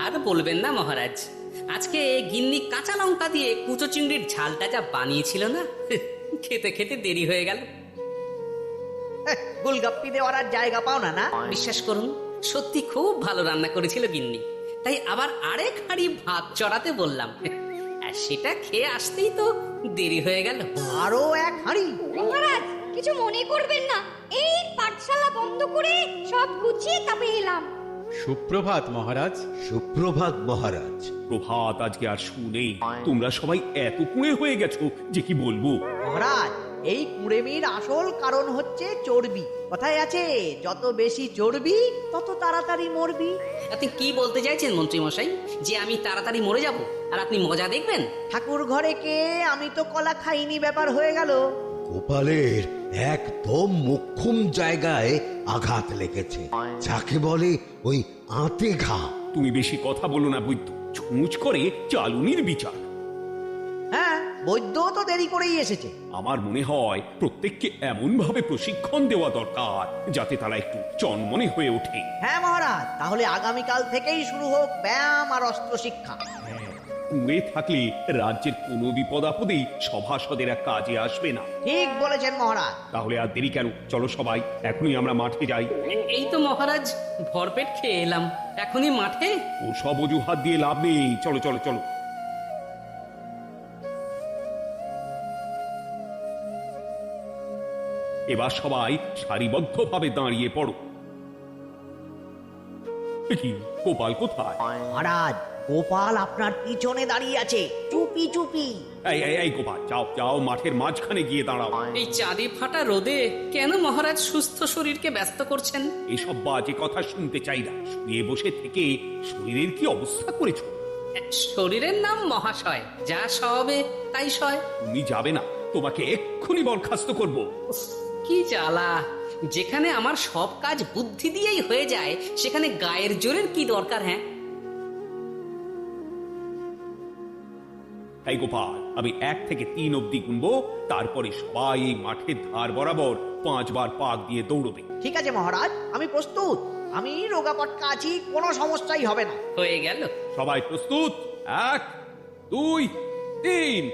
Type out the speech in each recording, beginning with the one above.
আর বলবেন না মহারাজ, আজকে গিন্নি কাঁচা লঙ্কা দিয়ে কুচো চিংড়ির ঝালটা যা বানিয়েছিল না, খেতে খেতে দেরি হয়ে গেল। গোলগাপ্পি দেওয়ার আর জায়গা পাও না না? বিশ্বাস করুন, সত্যি খুব ভালো রান্না করেছিল গিন্নি, তাই আবার আরেক হাঁড়ি ভাত চড়াতে বললাম। আর সেটা খেয়ে আসতেই তো দেরি হয়ে গেল। আরো এক হাঁড়ি? মহারাজ কিছু মনে করবেন না, এই পাঠশালা বন্ধ করে সব গুছিয়ে তবে এলাম। সুপ্রভাত মহারাজ। সুপ্রভাত মহারাজ। প্রভাত আজকে আর শুনেই, তোমরা সবাই এত কুঁড়ে হয়ে গেছো যে কি বলবো। মহারাজ, এই কুঁড়েমির আসল কারণ হচ্ছে চর্বি। কথায় আছে, যত বেশি চর্বি তত তাড়াতাড়ি মরবি। আপনি কি বলতে চাইছেন মন্ত্রী মশাই, যে আমি তাড়াতাড়ি মরে যাব আর আপনি মজা দেখবেন? ঠাকুর ঘরে কে, আমি তো কলা খাইনি ব্যাপার হয়ে গেল। গোপালের একদম মোক্ষম জায়গায় আঘাত লেগেছে, যাকে বলে ওই আঁতে ঘা। তুমি বেশি কথা বলো না বৈদ্য, ছুঁচ করে চালুনির বিচার। হ্যাঁ, বৈদ্য তো দেরি করেই এসেছে। আমার মনে হয় প্রত্যেককে এমন ভাবে প্রশিক্ষণ দেওয়া দরকার যাতে তারা একটু চনমনে হয়ে ওঠে। হ্যাঁ মহারাজ, তাহলে আগামীকাল থেকেই শুরু হোক ব্যায়াম আর অস্ত্র শিক্ষা। কুঁড়ে থাকলে রাজ্যের কোনো বিপদ আপদেই সভাসদেরা কাজে আসবে না। ঠিক বলেছেন মহারাজ। তাহলে আর দেরি কেন, চলো সবাই এখনই আমরা মাঠে যাই। এই তো মহারাজ ভরপেট খেয়ে এলাম, এখনই মাঠে? ও সব অজুহাত দিয়ে লাভ নেই, চলো চলো চলো। এবার সবাই সারিবদ্ধভাবে দাঁড়িয়ে পড়ো। কি, গোপাল কোথায়? মহারাজ, গোপাল আপনার পিছনে দাঁড়িয়ে আছে, চুপি চুপি। এই এই এই গোপাল, যাও যাও, মাঠের মাঝখানে গিয়ে দাঁড়াও। এই চাঁদে ফাটা রোদে কেন মহারাজ সুস্থ শরীরকে ব্যস্ত করছেন? এসব বাজে কথা শুনতে চাই না। শুয়ে বসে থেকে শরীরের কি অবস্থা করেছো? শরীরের নাম মহাশয়, যা সবে তাই সয়। তুমি যাবে না, তোমাকে এক্ষুনি বরখাস্ত করব। উফ, কি জ্বালা! যেখানে আমার সব কাজ বুদ্ধি দিয়েই হয়ে যায়, সেখানে গায়ের জোরের কি দরকার? হ্যাঁ, তাই গোপাল, আমি 1 থেকে 3 অব্দি গুনবো, তারপরে সবাই এই মাঠের ধার বরাবর 5 বার পাক দিয়ে দৌড়বে। ঠিক আছে মহারাজ, আমি প্রস্তুত। আমি রোগাপটকা আছি, কোনো সমস্যাই হবে না। হয়ে গেল। সবাই প্রস্তুত? 1 2 3।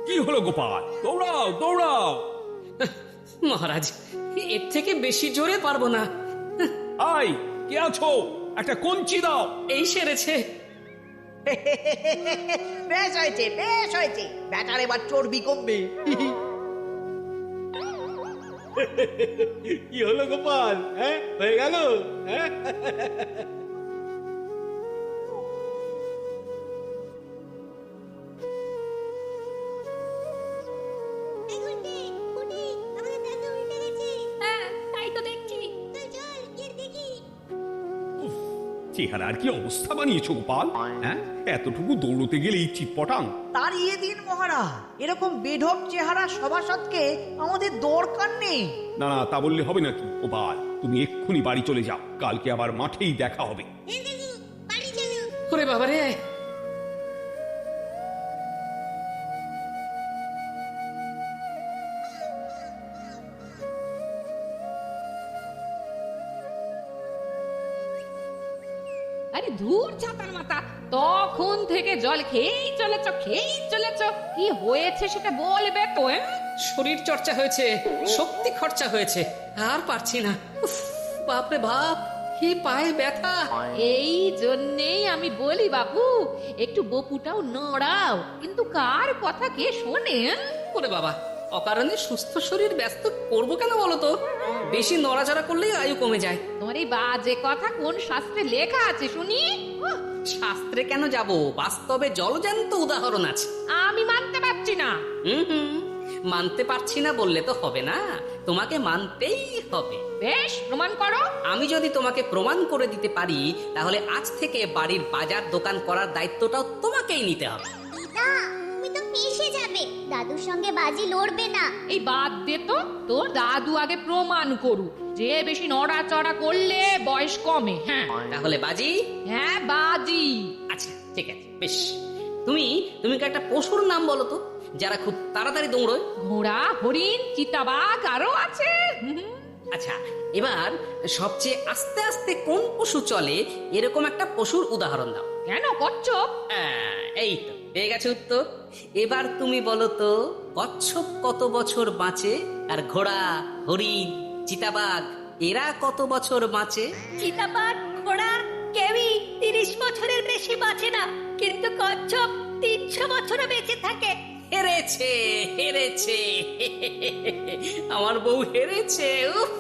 কি হলো গোপাল, দৌড়াও দৌড়াও। মহারাজ, এর থেকে বেশি জোরে পারবো না। আই, কে আছো? একটা কঞ্চি দাও। এই সেরেছে। বেশ হয়েছে, বেশ হয়েছে, ব্যাটার এবার চর্বি কমবে। কি হলো গোপাল, হ্যাঁ হয়ে গেল? হ্যাঁ হ্যাঁ, তাই তো দেখছি। চেহারার কি অবস্থা বানিয়েছো গোপাল, হ্যাঁ? এতটুকু দৌড়তে গেলেই চিটপটাং। তাড়িয়ে দিন মহারাজ, এরকম বেঢপ চেহারা সভাসদকে আমাদের দরকার নেই। না না, তা বললে হবে নাকি গোপাল? তুমি এক্ষুনি বাড়ি চলে যাও, কালকে আবার মাঠেই দেখা হবে। ওরে বাবারে! আরে ধুর ছাতার মাথা, তখন থেকে জল খেয়েই চলেছ। কি হয়েছে সেটা বলবে তো? শরীর চর্চা হয়েছে, শক্তি খরচা হয়েছে, আর পারছি না। উফ, বাপরে বাপ, কি পায়ে ব্যথা! এই জন্যেই আমি বলি বাবু, একটু বপুটাও নড়াও, কিন্তু কার কথা কে শোনে? ওরে বাবা, অকারণে সুস্থ শরীর ব্যস্ত করবো কেন বলতো? বেশি নড়াচড়া করলেই আয়ু কমে যায়। তোমার এই বাজে কথা কোন শাস্ত্রে লেখা আছে শুনি? শাস্ত্রে কেন যাব, বাস্তবে জলজ্যান্ত উদাহরণ আছে। আমি মানতে পারছি না। হুম, মানতে পারছি না বললে তো হবে না, তোমাকে মানতেই হবে। বেশ, প্রমাণ করো। আমি যদি তোমাকে প্রমাণ করে দিতে পারি, তাহলে আজ থেকে বাড়ির বাজার দোকান করার দায়িত্বটাও তোমাকেই নিতে হবে। দিদা, তুমি তো ফেঁসে যাবে, দাদুর সঙ্গে বাজি লড়বে না। এই বাদ দে তো, তোর দাদু আগে প্রমাণ করুক যে বেশি নড়াচড়া করলে বয়স কমে। হ্যাঁ তাহলে বাজি? হ্যাঁ বাজি। আচ্ছা ঠিক আছে, বেশ। তুমি তুমি কি একটা পশুর নাম বলো তো, যারা খুব তাড়াতাড়ি দৌড়োয়? ঘোড়া, হরিণ, চিতাবাঘ আরো আছে। আচ্ছা, এবার সবচেয়ে আস্তে আস্তে কোন পশু চলে এরকম একটা পশুর উদাহরণ দাও। কেন কচ্ছপ? এই তো পেয়ে গেছে উত্তর। এবার তুমি বলো তো, কচ্ছপ কত বছর বাঁচে, আর ঘোড়া, হরিণ, চিতাবাঘ এরা কত বছর বাঁচে? চিতাবাঘ, ঘোড়া কেউই 30 বছরের বেশি বাঁচে না, কিন্তু কচ্ছপ 300 বছরও বেঁচে থাকে। হেরেছে, হেরেছে, আমার বউ হেরেছে। উফ,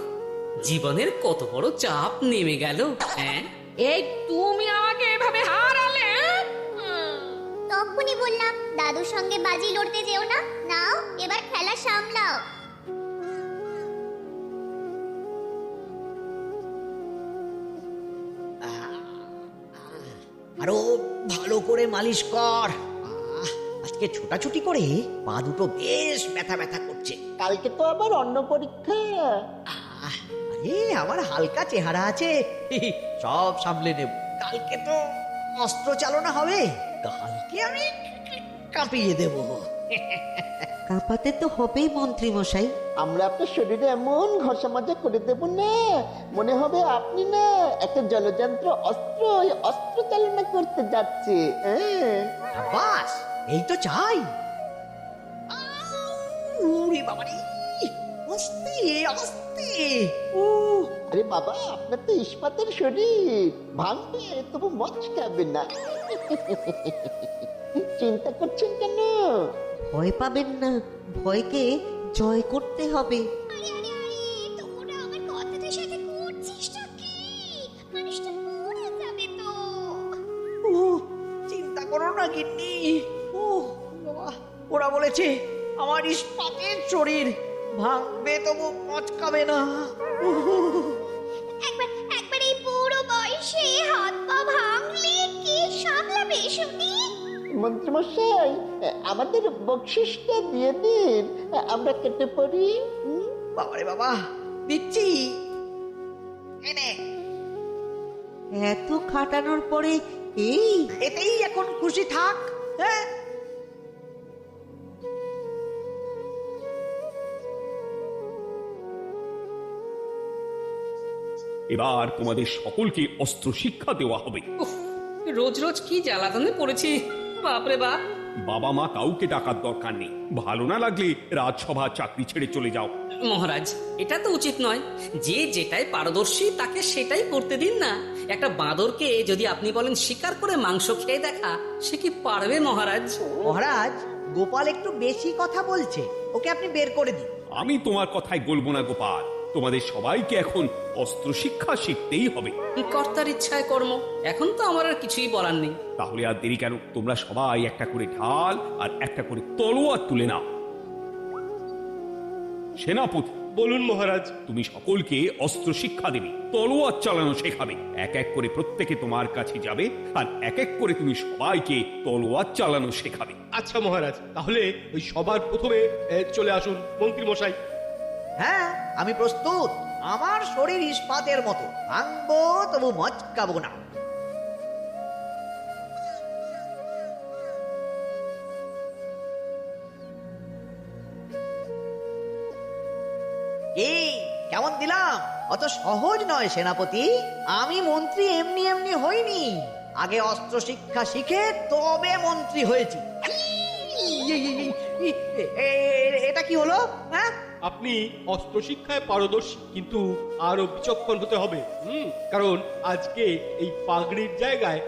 জীবনের কত বড় চাপ নেমে গেল। হ্যাঁ, এই তুমি আমাকে এভাবে হারালে, হ্যাঁ? তখনই বললাম দাদুর সঙ্গে বাজি লড়তে যেও না। নাও এবার খেলা সামলাও। আরো ভালো করে মালিশ কর। আজকে ছোটাছুটি করে পা দুটো বেশ ব্যথা ব্যথা করছে। কালকে তো আবার অন্য পরীক্ষা। আরে আমার হালকা চেহারা আছে, সব সামলে নেব। কালকে তো অস্ত্র চালনা হবে, কালকে আমি কাঁপিয়ে দেব। কাঁপাতে তো হবেই মন্ত্রী মশাই। আমরা আপনার শরীরে এমন ঘষা মাজা করে দেব না, মনে হবে আপনি না একটা জলযন্ত্র অস্ত্র, ওই অস্ত্র চালনা করতে যাচ্ছে। বাস এই তো চাই। উরে বাবারে, আস্তে আস্তে। আরে বাবা, আপনার তো ইস্পাতের শরীর, ভাঙবে তবু মচকাবে না। চিন্তা করছেন কেন? ভয় পাবেন না, ভয়কে জয় করতে হবে। আরে আরে আরে, তোমরা আমার কথাটার সাথে করছিস কি? মানুষটা মরে যাবে তো। চিন্তা করো না গিন্নি। বাবা, ওরা বলেছে আমার ইস্পাতের শরীর, ভাঙবে তবু মচকাবে না। একবার একবার এই বুড়ো বয়সে হাত পা ভাঙলে কি সামলাবে শুনি? মন্ত্রীমশাই, আমাদের বকশিসটা দিয়ে দিন, আমরা কেটে পড়ি। বাবারে বাবা, দিচ্ছি। এনে, এত খাটানোর পরে এই এতেই এখন খুশি থাক। হ্যাঁ, এবার তোমাদের সকলকে অস্ত্র শিক্ষা দেওয়া হবে। উফ, রোজ রোজ কি জ্বালাতনে পড়েছি, বাপরে বাপ। বাবা মা কাউকে ডাকার দরকার নেই, ভালো না লাগলে রাজসভা চাকরি ছেড়ে চলে যাও। মহারাজ, এটা তো উচিত নয়। যে যেটাই পারদর্শী তাকে সেটাই করতে দিন না। একটা বাঁদরকে যদি আপনি বলেন শিকার করে মাংস খেয়ে দেখা, সে কি পারবে মহারাজ? মহারাজ, গোপাল একটু বেশি কথা বলছে, ওকে আপনি বের করে দিন। আমি তোমার কথাই বলবো না গোপাল, তোমাদের সবাইকে এখন অস্ত্র শিক্ষা শিখতেই হবে। কর্তার ইচ্ছায় কর্ম, এখন তো আমার আর কিছুই বলার নেই। তাহলে আর দেরি কেন, তোমরা সবাই একটা করে ঢাল আর একটা করে তলোয়ার তুলে নাও। সেনাপতি, বলুন মহারাজ। তুমি সকলকে অস্ত্র শিক্ষা দেবে, তলোয়ার চালানো শেখাবে। এক এক করে প্রত্যেকে তোমার কাছে যাবে আর এক এক করে তুমি সবাইকে তলোয়ার চালানো শেখাবে। আচ্ছা মহারাজ, তাহলে ওই সবার প্রথমে চলে আসুন মন্ত্রী মশাই। হ্যাঁ, আমি প্রস্তুত। আমার শরীর ইস্পাতের মতো, ভাঙবো তবু মচকাবো না। কি কেমন দিলাম? অত সহজ নয় সেনাপতি। আমি মন্ত্রী এমনি এমনি হইনি, আগে অস্ত্র শিক্ষা শিখে তবে মন্ত্রী হয়েছি। এটা কি হলো? হ্যাঁ, আপনি অস্ত্র শিক্ষায় পারদর্শী, কিন্তু আরো বিচক্ষণ হতে হবে। কারণ আজকে এই পাগড়ির জায়গায়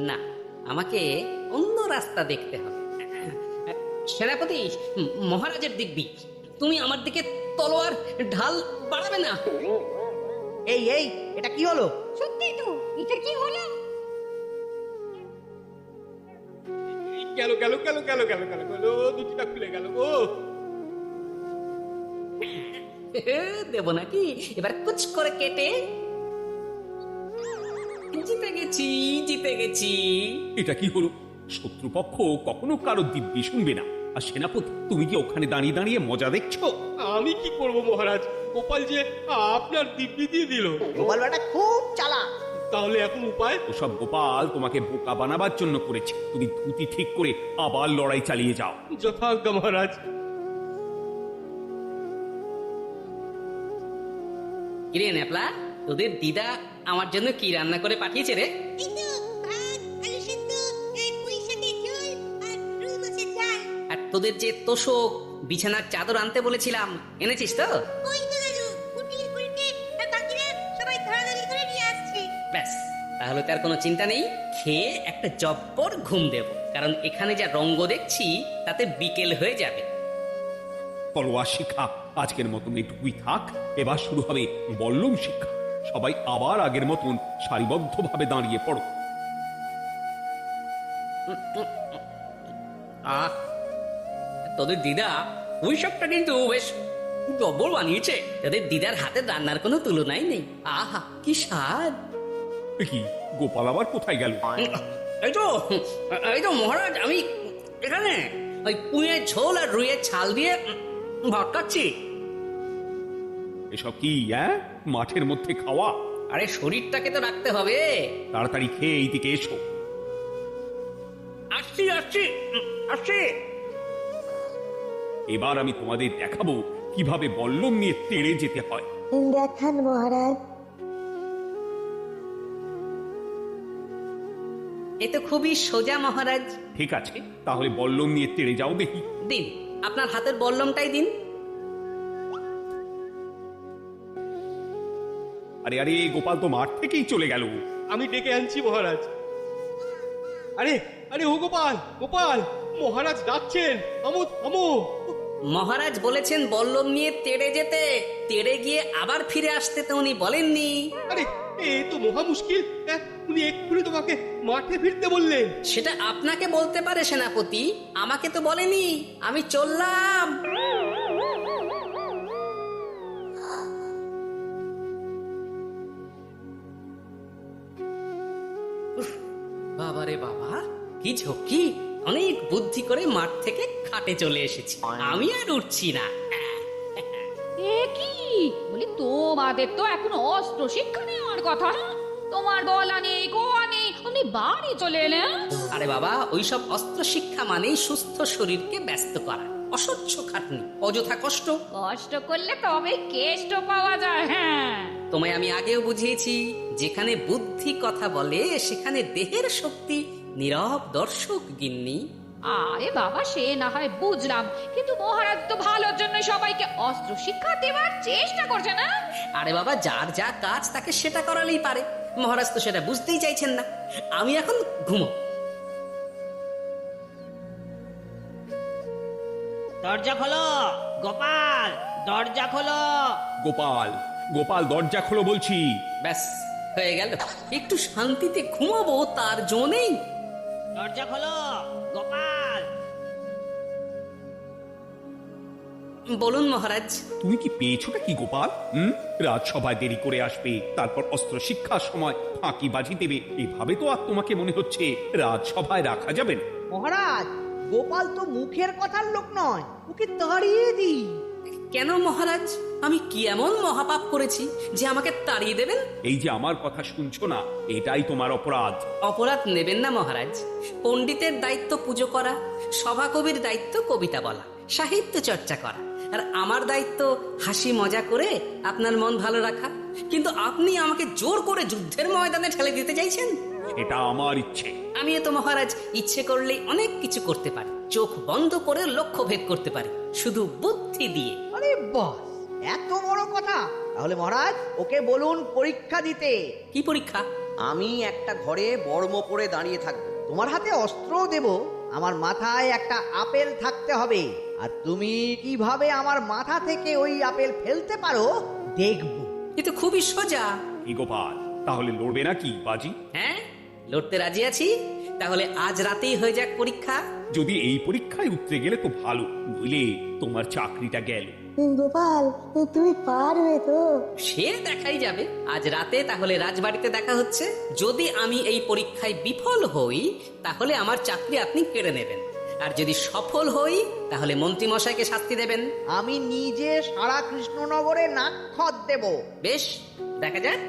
না, আমাকে অন্য রাস্তা দেখতে হবে। সেনাপতি, মহারাজের দিব্যি, তুমি আমার দিকে তলোয়ার ঢাল বাড়াবে না। এই এই, এটা কি হলো? সত্যি তো, এটা কি হলো? গেল গেল গেল গেল গেল গেল গেল দুটিটা খুলে গেল গো। দেব নাকি এবার কুচ করে কেটে? জিতে গেছি, জিতে গেছি। এটা কি হলো? শত্রুপক্ষ কখনো কারো দিব্যি শুনবে না। আর সেনাপতি, তুমি কি ওখানে দাঁড়িয়ে দাঁড়িয়ে মজা দেখছো? আমি কি করব মহারাজ, গোপাল যে আপনার দিব্যি দিয়ে দিল। গোপাল বেটা খুব চালাক। তাহলে এখন উপায়? ওসব গোপাল তোমাকে বোকা বানাবার জন্য করেছে। তুমি ধুতি ঠিক করে আবার লড়াই চালিয়ে যাও। যথাজ্ঞা মহারাজ। কিরে ন্যাপলা, তোদের দিদা আমার জন্য কি রান্না করে পাঠিয়েছে রে? এই তো ভাত, আলু সেদ্ধ, পুঁই শাকের ঝোল আর রুই মাছের ঝাল। আর তোদের যে তোষক বিছানার চাদর আনতে বলেছিলাম, এনেছিস তো? ওই তো দাদু, পুটলি পুলকে আর বাকিরা সবাই ধরাধরি করে নিয়ে আসছে। ব্যাস, তাহলে তার কোনো চিন্তা নেই। খেয়ে একটা জব্বর ঘুম দেব, কারণ এখানে যা রঙ্গ দেখছি তাতে বিকেল হয়ে যাবে। তলোয়ার শিক্ষা আজকের মতন এটুকুই থাক। এবার শুরু হবে বল্লম শিক্ষা। সবাই আবার আগের মতন সারিবদ্ধভাবে দাঁড়িয়ে পড়ো। আহ, তোদের দিদা ওই সবটা কিন্তু বেশ জব্বর বানিয়েছে। তোদের দিদার হাতের রান্নার কোনো তুলনাই নেই। আহা, কি স্বাদ! কি গোপাল আবার কোথায় গেল? এই তো মহারাজ, আমি এখানে ওই পুঁয়ের ঝোল আর রুইয়ের ছাল দিয়ে ভাত খাচ্ছি। এসব কি মাঠের মধ্যে খাওয়া? আরে শরীরটাকে তো রাখতে হবে। তাড়াতাড়ি খেয়ে এইদিকে এসো। আসছি আসছি আসছি। এবার আমি তোমাদের দেখাবো কিভাবে বল্লম নিয়ে তেড়ে যেতে হয়। দেখান মহারাজ। এ তো খুবই সোজা মহারাজ। ঠিক আছে, তাহলে বল্লম নিয়ে তেড়ে যাও দেখি। দিন, আপনার হাতের বল্লমটাই দিন। আরে আরে, গোপাল তো মাঠ থেকেই চলে গেল। আমি ডেকে আনছি মহারাজ। আরে আরে ও গোপাল, গোপাল, মহারাজ ডাকছেন, থামো থামো। মহারাজ বলেছেন বল্লম নিয়ে তেড়ে যেতে। তেড়ে গিয়ে আবার ফিরে আসতে তো উনি বলেননি। আরে এ তো মহা মুশকিল। উনি এক্ষুনি তোমাকে মাঠে ফিরতে বললেন। সেটা আপনাকে বলতে পারে সেনাপতি, আমাকে তো বলেনি। আমি চললাম। বাবারে বাবা, কি ঝক্কি! অনেক বুদ্ধি করে মাঠ থেকে খাটে চলে এসেছি। আমি আর উঠছি না। এ কি বলি, তোমাদের তো এখন অস্ত্র শিক্ষা নেওয়ার কথা না? তোমার বলা নেই, গোয়া নেই, আপনি বাড়ি চলে এলেন। আরে বাবা, ওইসব অস্ত্র শিক্ষা মানেই সুস্থ শরীরকে ব্যস্ত করা, অসহ্য খাটনি, অযথা কষ্ট। কষ্ট করলে তবে কেষ্ট পাওয়া যায়। হ্যাঁ, তোমায় আমি আগেও বুঝিয়েছি, যেখানে বুদ্ধি কথা বলে সেখানে দেহের শক্তি নীরব দর্শক গিন্নি। আরে বাবা, সে না হয় বুঝলাম, কিন্তু মহারাজ তো ভালোর জন্য সবাইকে অস্ত্র শিক্ষা দেওয়ার চেষ্টা করছে না? আরে বাবা, যার যা কাজ তাকে সেটা করালেই পারে। মহারাজ তো সেটা বুঝতেই চাইছেন না। আমি এখন ঘুমো। দরজা খোলো গোপাল, দরজা খোলো। গোপাল, গোপাল, দরজা খোলো বলছি। ব্যাস, হয়ে গেল। একটু শান্তিতে ঘুমাবো তার জো নেই। দরজা খোলো গোপাল। বলুন মহারাজ। তুমি কি পেয়েছোটা কি গোপাল? রাজসভায় দেরি করে আসবে, তারপর অস্ত্র শিক্ষার সময় ফাঁকিবাজি দেবে। এভাবে তো আর তোমাকে মনে হচ্ছে রাজসভায় রাখা যাবে না। মহারাজ, গোপাল তো মুখের কথার লোক নয়, ওকে তাড়িয়ে দিই। কেন মহারাজ? আমি কি এমন মহাপাপ করেছি যে আমাকে তাড়িয়ে দেবেন? এই যে আমার কথা শুনছো না, এটাই তোমার অপরাধ। অপরাধ নেবেন না মহারাজ। পণ্ডিতের দায়িত্ব পুজো করা, সভাকবির দায়িত্ব কবিতা বলা, সাহিত্য চর্চা করা, আর আমার দায়িত্ব হাসি মজা করে আপনার মন ভালো রাখা। কিন্তু আপনি আমাকে জোর করে যুদ্ধের ময়দানে ঠেলে দিতে চাইছেন। এটা আমার ইচ্ছে। আমিও তো মহারাজ ইচ্ছে করলেই অনেক কিছু করতে পারি। চোখ বন্ধ করে লক্ষ্য ভেদ করতে পারি, শুধু বুদ্ধি দিয়ে। আরে বাস, এত বড় কথা! তাহলে মহারাজ, ওকে বলুন পরীক্ষা দিতে। কি পরীক্ষা? আমি একটা ঘরে বর্ম পরে দাঁড়িয়ে থাকবো, তোমার হাতে অস্ত্রও দেব, আমার মাথায় একটা আপেল থাকতে হবে, আর তুমি কিভাবে আমার মাথা থেকে ওই আপেল ফেলতে পারো দেখবো। এ তো খুবই সোজা। কি গোপাল, তাহলে লড়বে নাকি বাজি? হ্যাঁ, লড়তে রাজি আছি। তাহলে আজ রাতেই হয়ে যাক পরীক্ষা। যদি এই পরীক্ষায় উতরে গেলে তো ভালো, নইলে তোমার চাকরিটা গেল। গোপাল তুমি পারবে তো? সে দেখাই যাবে। আজ রাতে তাহলে রাজবাড়িতে দেখা হচ্ছে। যদি আমি এই পরীক্ষায় বিফল হই তাহলে আমার চাকরি আপনি কেড়ে নেবেন, আর যদি সফল হই তাহলে মন্ত্রী মশাইকে শাস্তি দেবেন। আমি নিজে সারা কৃষ্ণনগরে নাক্ষত দেব। বেশ, দেখা যাক।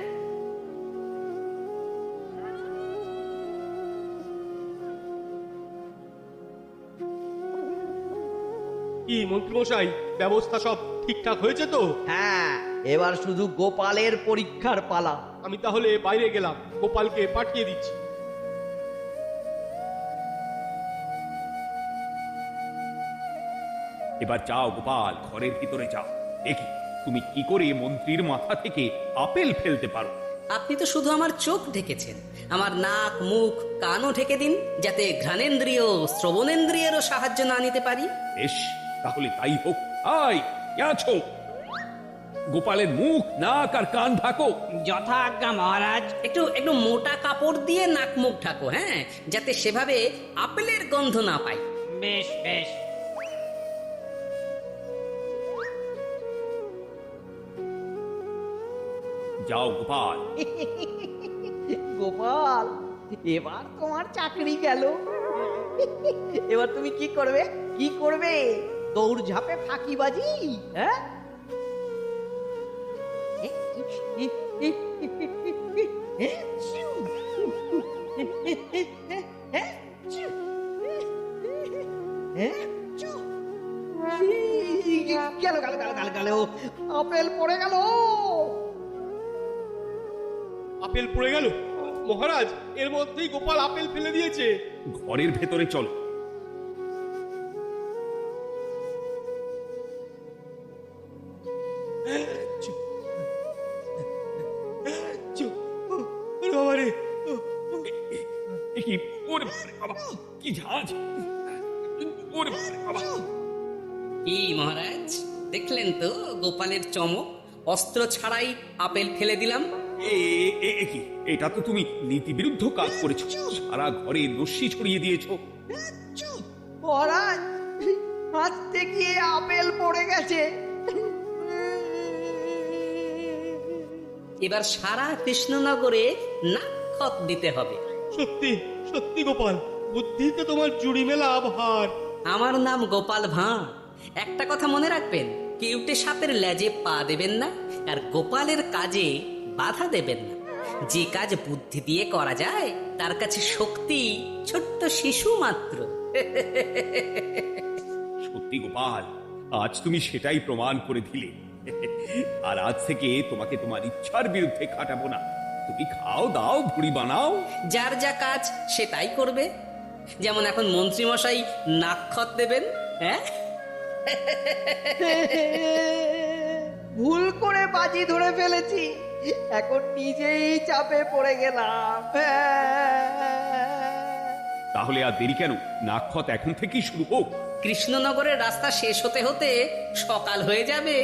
কি মন্ত্রীমশাই, ব্যবস্থা সব ঠিকঠাক হয়েছে তো? হ্যাঁ, এবার শুধু গোপালের পরীক্ষার পালা। আমি তাহলে বাইরে গেলাম, গোপালকে পাঠিয়ে দিচ্ছি। এবার যাও গোপাল, ঘরের ভিতরে যাও, দেখি তুমি কি করে মন্ত্রীর মাথা থেকে আপেল ফেলতে পারো। আপনি তো শুধু আমার চোখ ঢেকেছেন, আমার নাক মুখ কানও ঢেকে দিন, যাতে ঘ্রাণেন্দ্রিয় শ্রবণেন্দ্রিয়েরও সাহায্য না নিতে পারি। বেশ, তাহলে তাই হোক। আয়, কে আছো? গোপালের মুখ নাক আর কান ঢাকো। যথা আজ্ঞা মহারাজ। একটু একটু মোটা কাপড় দিয়ে নাক মুখ ঢাকো, হ্যাঁ, যাতে সেভাবে আপেলের গন্ধ না পাই। বেশ বেশ। যাও গোপাল। গোপাল, এবার তোমার চাকরি গেল। এবার তুমি কি করবে? কি করবে? দৌড় ঝাঁপে ফাঁকিবাজি? হ্যাঁ? গেল গেল গেল গেল গেল, আপেল পড়ে গেল। আপেল পড়ে গেল? মহারাজ, এর মধ্যেই গোপাল আপেল ফেলে দিয়েছে। ঘরের ভেতরে চলো। বাবারে, এ কি? ওরে বাবা, কি ঝাঁজ! ওরে বাবা! কি মহারাজ, দেখলেন তো গোপালের চমক? অস্ত্র ছাড়াই আপেল ফেলে দিলাম। কি? এটা তো তুমি নীতি বিরুদ্ধ কাজ করেছো। সারা ঘরে রশ্মি ছড়িয়ে দিয়েছো। মহারাজ, হাঁটতে গিয়ে আপেল পড়ে গেছে। এবার সারা কৃষ্ণনগরে নাক্ষত দিতে হবে। সত্যি সত্যি গোপাল, বুদ্ধিতে তোমার জুড়ি মেলা আভার। আমার নাম গোপাল ভাঁড়। একটা কথা মনে রাখবেন, কেউটে সাপের লেজে পা দেবেন না, আর গোপালের কাজে বাধা দেবেন না। যে কাজ বুদ্ধি দিয়ে করা যায় তার কাছে শক্তি ছোট্ট শিশু মাত্র। সত্যি গোপাল, আজ তুমি সেটাই প্রমাণ করে দিলে। আর আজ থেকে তোমাকে তোমার ইচ্ছার বিরুদ্ধে খাটাবো না। তুমি খাও দাও, ভুড়ি বানাও, যার যা কাজ সে তাই করবে। যেমন এখন মন্ত্রী মশাই নাক্ষত দেবেন। হ্যাঁ, ভুল করে বাজি ধরে ফেলেছি, এখন নিজেই চাপে পড়ে গেলাম। তাহলে আর দেরি কেন? নাক্ষত এখন থেকেই শুরু হোক। কৃষ্ণনগরের রাস্তা শেষ হতে হতে সকাল হয়ে যাবে।